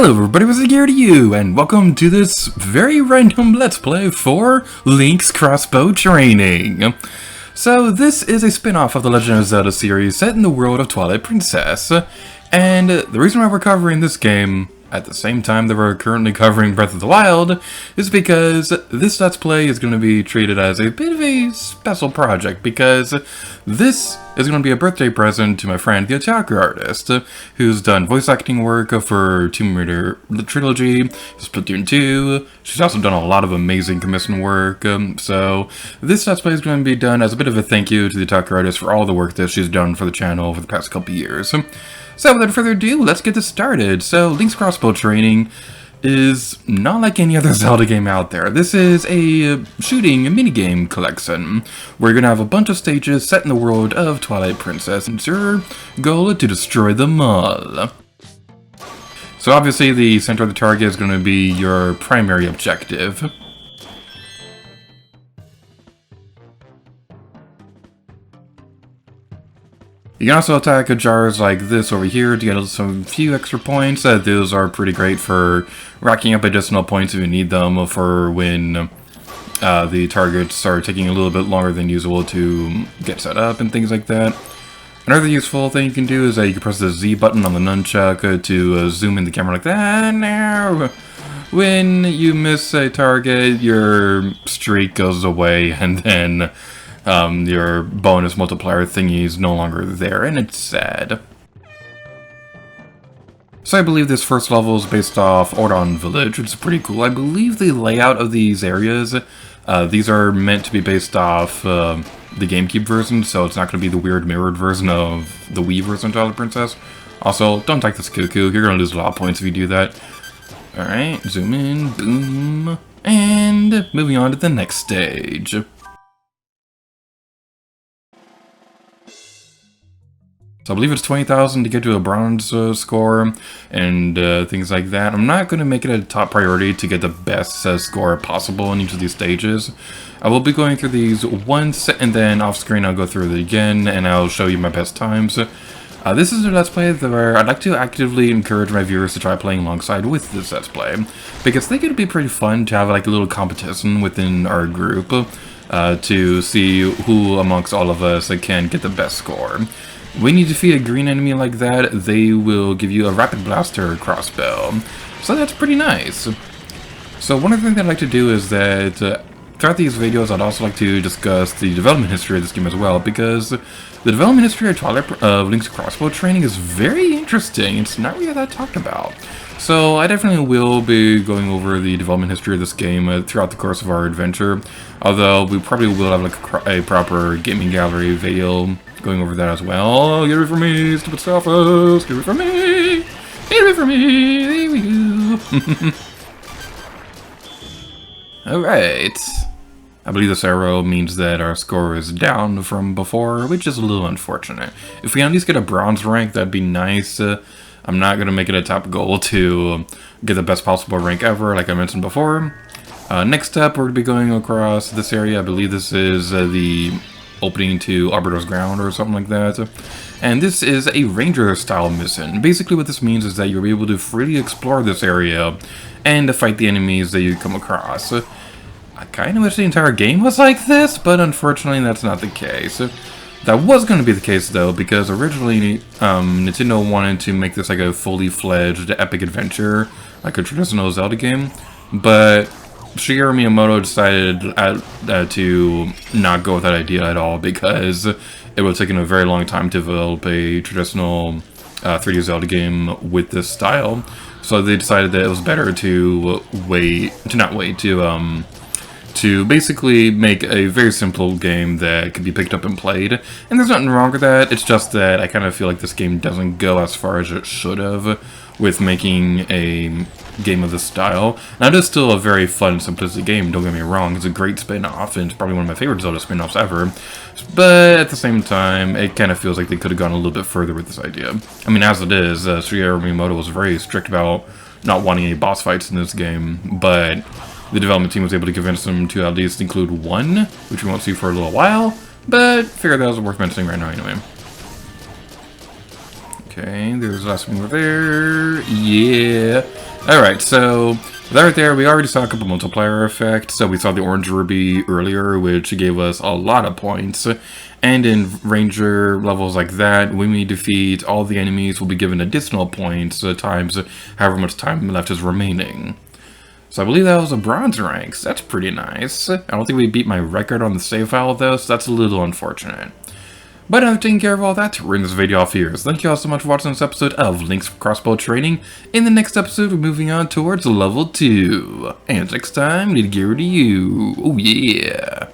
Hello everybody, this is Gerudo, and welcome to this very random Let's Play for Link's Crossbow Training. So this is a spin-off of the Legend of Zelda series set in the world of Twilight Princess, and the reason why we're covering this game at the same time that we're currently covering Breath of the Wild is because this Let's Play is going to be treated as a bit of a special project, because this is going to be a birthday present to my friend, the Otaku artist, who's done voice acting work for Tomb Raider the Trilogy, Splatoon 2. She's also done a lot of amazing commission work, so this Let's Play is going to be done as a bit of a thank you to the Otaku artist for all the work that she's done for the channel over the past couple years. So without further ado, let's get this started. So Link's Crossbow Training is not like any other Zelda game out there. This is a shooting minigame collection where you're going to have a bunch of stages set in the world of Twilight Princess, and it's your goal to destroy them all. So obviously the center of the target is going to be your primary objective. You can also attack jars like this over here to get some few extra points. Those are pretty great for racking up additional points if you need them for when the targets are taking a little bit longer than usual to get set up and things like that. Another useful thing you can do is that you can press the Z button on the nunchuck to zoom in the camera like that. Now, when you miss a target, your streak goes away, and then your bonus multiplier thingy is no longer there, and it's sad. So I believe this first level is based off Ordon Village, which is pretty cool. I believe the layout of these areas, these are meant to be based off the GameCube version, so it's not going to be the weird mirrored version of the Wii version of Twilight Princess. Also, don't take this cuckoo, you're going to lose a lot of points if you do that. Alright, zoom in, boom, and moving on to the next stage. So I believe it's 20,000 to get to a bronze score and things like that. I'm not going to make it a top priority to get the best score possible in each of these stages. I will be going through these once, and then off screen I'll go through it again and I'll show you my best times. This is a Let's Play where I'd like to actively encourage my viewers to try playing alongside with this Let's Play, because I think it'd be pretty fun to have like a little competition within our group to see who amongst all of us can get the best score. When you defeat a green enemy like that, they will give you a rapid blaster crossbow. So that's pretty nice. So one of the things I'd like to do is that throughout these videos I'd also like to discuss the development history of this game as well, because the development history of Link's Crossbow Training is very interesting. It's not really that talked about. So I definitely will be going over the development history of this game throughout the course of our adventure, although we probably will have like a proper gaming gallery video going over that as well. Get it for me, stupid Stalfos! Get it for me! Get it for me! There we go! Alright. I believe this arrow means that our score is down from before, which is a little unfortunate. If we can at least get a bronze rank, that'd be nice. I'm not going to make it a top goal to get the best possible rank ever, like I mentioned before. Next up, we're going to be going across this area. I believe this is the opening to Arbiter's ground or something like that. And this is a ranger style mission. Basically what this means is that you'll be able to freely explore this area and to fight the enemies that you come across. I kind of wish the entire game was like this, but unfortunately that's not the case. That was going to be the case though, because originally Nintendo wanted to make this like a fully fledged epic adventure, like a traditional Zelda game, but Shigeru Miyamoto decided to not go with that idea at all, because it would have taken a very long time to develop a traditional 3D Zelda game with this style. So they decided that it was better to basically make a very simple game that could be picked up and played. And there's nothing wrong with that, it's just that I kind of feel like this game doesn't go as far as it should have with making a game of this style. Now it is still a very fun, simplistic game, don't get me wrong. It's a great spin-off, and it's probably one of my favorite Zelda spin-offs ever. But at the same time, it kind of feels like they could have gone a little bit further with this idea. I mean, as it is, Shigeru Miyamoto was very strict about not wanting any boss fights in this game, but the development team was able to convince them to at least include one, which we won't see for a little while, but figured that was worth mentioning right now anyway. Okay, there's the last one over there. Yeah. Alright, so right there, we already saw a couple multiplier effects. So we saw the orange ruby earlier, which gave us a lot of points. And in ranger levels like that, when we defeat all the enemies, we'll be given additional points times however much time left is remaining. So I believe that was a bronze rank, so that's pretty nice. I don't think we beat my record on the save file though, so that's a little unfortunate. But I'm taking care of all that, we're in this video off here. So thank you all so much for watching this episode of Link's Crossbow Training. In the next episode, we're moving on towards level 2. And next time, need to Gerudo. Oh yeah!